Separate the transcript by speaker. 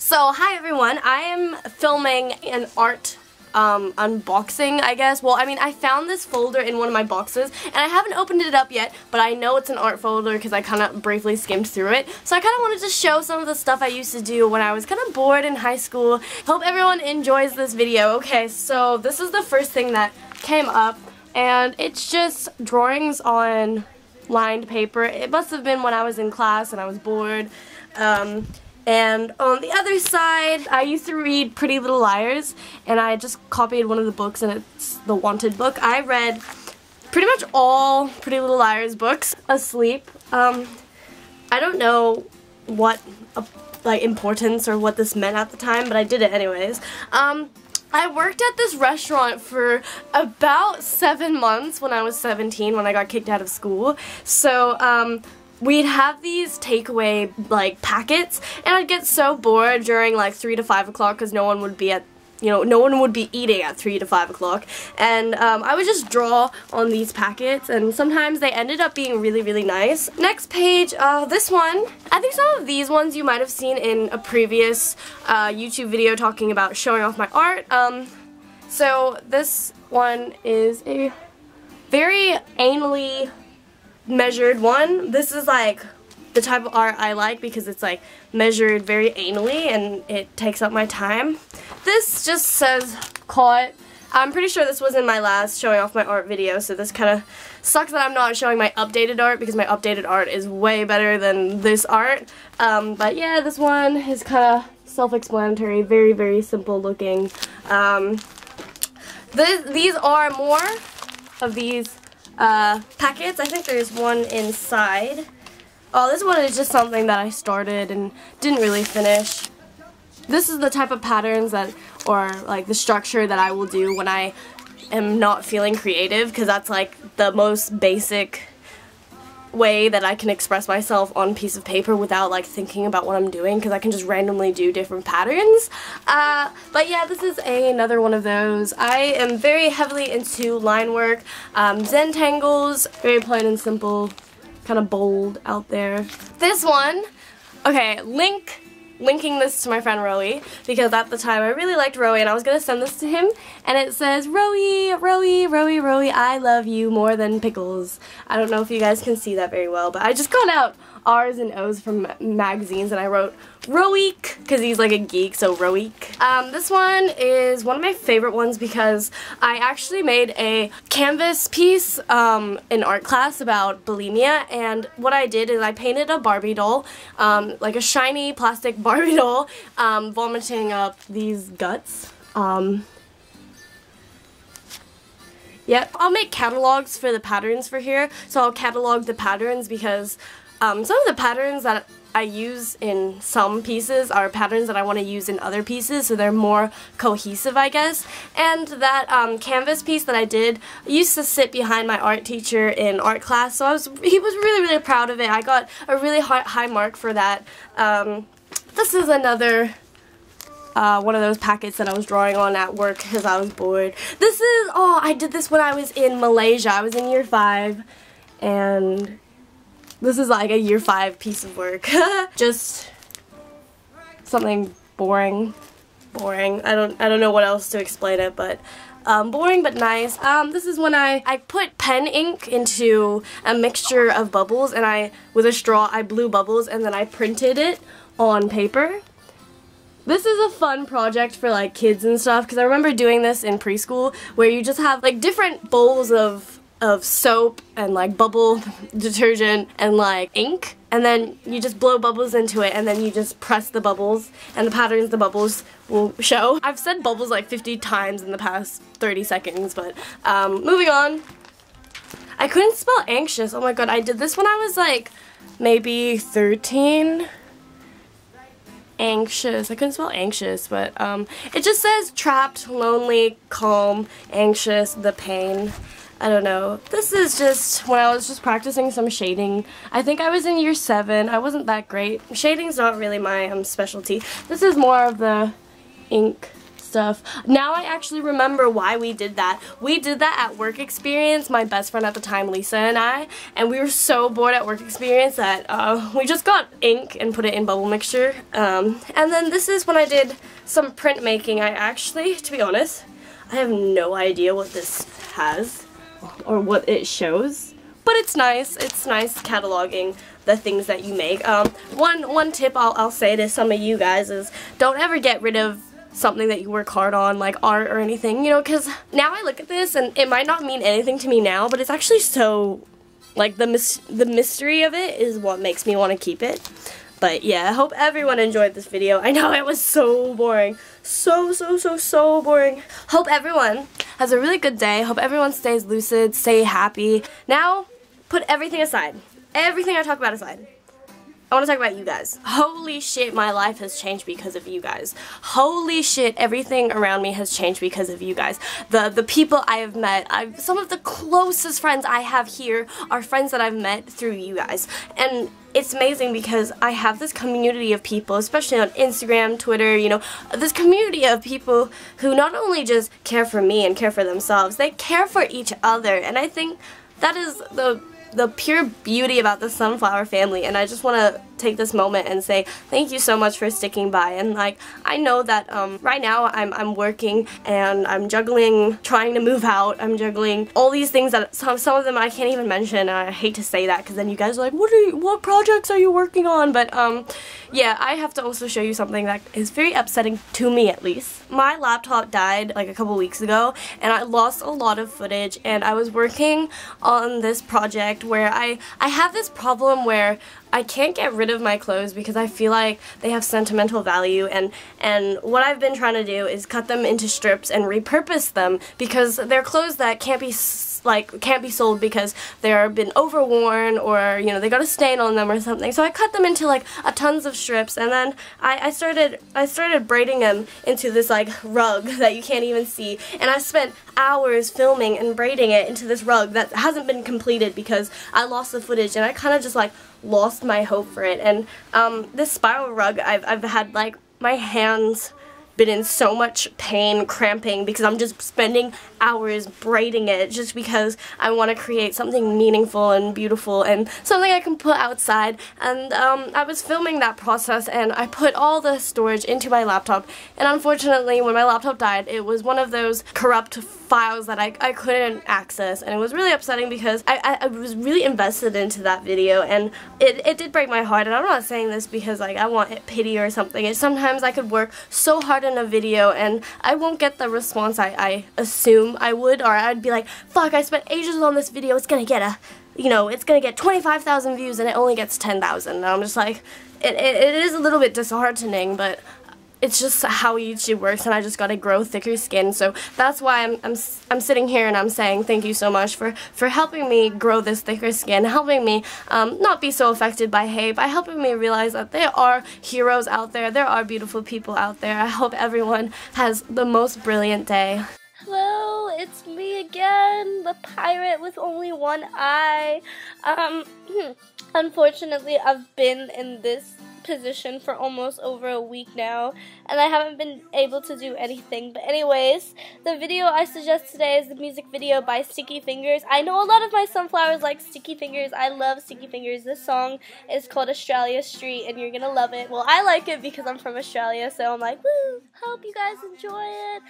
Speaker 1: So, hi everyone, I am filming an art unboxing, I guess. Well, I mean, I found this folder in one of my boxes, and I haven't opened it up yet, but I know it's an art folder because I kind of briefly skimmed through it. So I kind of wanted to show some of the stuff I used to do when I was kind of bored in high school. Hope everyone enjoys this video. Okay, so this is the first thing that came up, and it's just drawings on lined paper. It must have been when I was in class and I was bored. And on the other side, I used to read Pretty Little Liars, and I just copied one of the books, and it's the Wanted book. I read pretty much all Pretty Little Liars books asleep. I don't know what like importance or what this meant at the time, but I did it anyways. I worked at this restaurant for about 7 months when I was 17, when I got kicked out of school. So, we'd have these takeaway like packets, and I'd get so bored during like 3 to 5 o'clock because no one would be at, no one would be eating at 3 to 5 o'clock, and I would just draw on these packets, and sometimes they ended up being really, really nice. Next page, this one, I think some of these ones you might have seen in a previous YouTube video talking about showing off my art. So this one is a very anally measured one. This is like the type of art I like because it's like measured very anally and it takes up my time. This just says caught. I'm pretty sure this was in my last showing off my art video, so this kind of sucks that I'm not showing my updated art because my updated art is way better than this art. But yeah, this one is kind of self-explanatory, very, very simple looking. These are more of these packets. I think there's one inside. Oh, this one is just something that I started and didn't really finish. This is the type of patterns that, or like the structure that I will do when I am not feeling creative, because that's like the most basic way that I can express myself on a piece of paper without like thinking about what I'm doing, because I can just randomly do different patterns. But yeah, this is another one of those. I am very heavily into line work. Zentangles, very plain and simple, kind of bold out there. This one, okay, linking this to my friend Rowie, because at the time I really liked Rowie and I was going to send this to him, and it says, Rowie, Rowie, Rowie, Rowie, I love you more than pickles. I don't know if you guys can see that very well, but I just got out R's and O's from magazines and I wrote Roweek, because he's like a geek, so Roweek. This one is one of my favorite ones because I actually made a canvas piece in art class about bulimia, and what I did is I painted a Barbie doll, like a shiny plastic Barbie doll, vomiting up these guts. Yep, I'll make catalogs for the patterns for here, so I'll catalog the patterns because some of the patterns that I use in some pieces are patterns that I want to use in other pieces, so they're more cohesive, I guess. And that canvas piece that I did used to sit behind my art teacher in art class, so he was really, really proud of it. I got a really high mark for that. This is another one of those packets that I was drawing on at work because I was bored. This is, oh, I did this when I was in Malaysia. I was in year 5, and this is like a year 5 piece of work. Just something boring. I don't know what else to explain it, but boring but nice. This is when I put pen ink into a mixture of bubbles, and with a straw I blew bubbles, and then I printed it on paper. This is a fun project for like kids and stuff, because I remember doing this in preschool where you just have like different bowls of soap and like bubble detergent and like ink, and then you just blow bubbles into it, and then you just press the bubbles, and the patterns the bubbles will show. I've said bubbles like 50 times in the past 30 seconds, but moving on. I couldn't spell anxious. Oh my god, I did this when I was like maybe 13. Anxious. I couldn't spell anxious, but it just says trapped, lonely, calm, anxious, the pain. I don't know. This is just when I was just practicing some shading. I think I was in year 7. I wasn't that great. Shading's not really my specialty. This is more of the ink stuff. Now I actually remember why we did that. We did that at work experience, my best friend at the time, Lisa, and we were so bored at work experience that we just got ink and put it in bubble mixture. And then this is when I did some printmaking. I actually, to be honest, I have no idea what this has or what it shows, but it's nice. It's nice cataloging the things that you make. One tip I'll say to some of you guys is don't ever get rid of something that you work hard on, like art or anything, you know, because now I look at this and it might not mean anything to me now, but it's actually so, like, the mystery of it is what makes me want to keep it. But yeah, I hope everyone enjoyed this video. I know it was so boring. So boring. Hope everyone has a really good day. Hope everyone stays lucid, stay happy. Now, put everything aside. Everything I talk about aside. I want to talk about you guys. Holy shit, my life has changed because of you guys. Holy shit, everything around me has changed because of you guys. The people I have met, some of the closest friends I have here are friends that I've met through you guys. And it's amazing because I have this community of people, especially on Instagram, Twitter, you know, this community of people who not only just care for me and care for themselves, they care for each other. And I think that is the pure beauty about the Sunflower family, and I just want to take this moment and say thank you so much for sticking by. And like, I know that right now I'm working and I'm juggling trying to move out. I'm juggling all these things that some of them I can't even mention, and I hate to say that because then you guys are like, what projects are you working on? But yeah, I have to also show you something that is very upsetting to me, at least. My laptop died like a couple weeks ago and I lost a lot of footage, and I was working on this project where I have this problem where I can't get rid of my clothes because I feel like they have sentimental value, and what I've been trying to do is cut them into strips and repurpose them because they're clothes that can't be sold because they're been overworn, or you know, they got a stain on them or something. So I cut them into like tons of strips, and then I started braiding them into this like rug that you can't even see, and I spent hours filming and braiding it into this rug that hasn't been completed because I lost the footage, and I kind of just like lost my hope for it. And this spiral rug, I've had like my hands been in so much pain, cramping, because I'm just spending hours braiding it just because I want to create something meaningful and beautiful and something I can put outside. And I was filming that process, and I put all the storage into my laptop, and unfortunately when my laptop died, it was one of those corrupt files that I couldn't access, and it was really upsetting because I was really invested into that video, and it did break my heart. And I'm not saying this because like I want pity or something. It's sometimes I could work so hard in a video and I won't get the response I assume I would, or I'd be like, fuck, I spent ages on this video, it's gonna get it's gonna get 25,000 views and it only gets 10,000. And I'm just like, it is a little bit disheartening, but it's just how YouTube works, and I just gotta grow thicker skin. So that's why I'm sitting here and I'm saying thank you so much for helping me grow this thicker skin, helping me not be so affected by hate, by helping me realize that there are heroes out there, there are beautiful people out there. I hope everyone has the most brilliant day. Hello, it's me again, the pirate with only one eye. Unfortunately, I've been in this position for almost over a week now, and I haven't been able to do anything. But anyways, the video I suggest today is the music video by Sticky Fingers. I know a lot of my sunflowers like Sticky Fingers. I love Sticky Fingers. This song is called Australia Street, and you're gonna love it. Well, I like it because I'm from Australia, so I'm like, woo! Hope you guys enjoy it.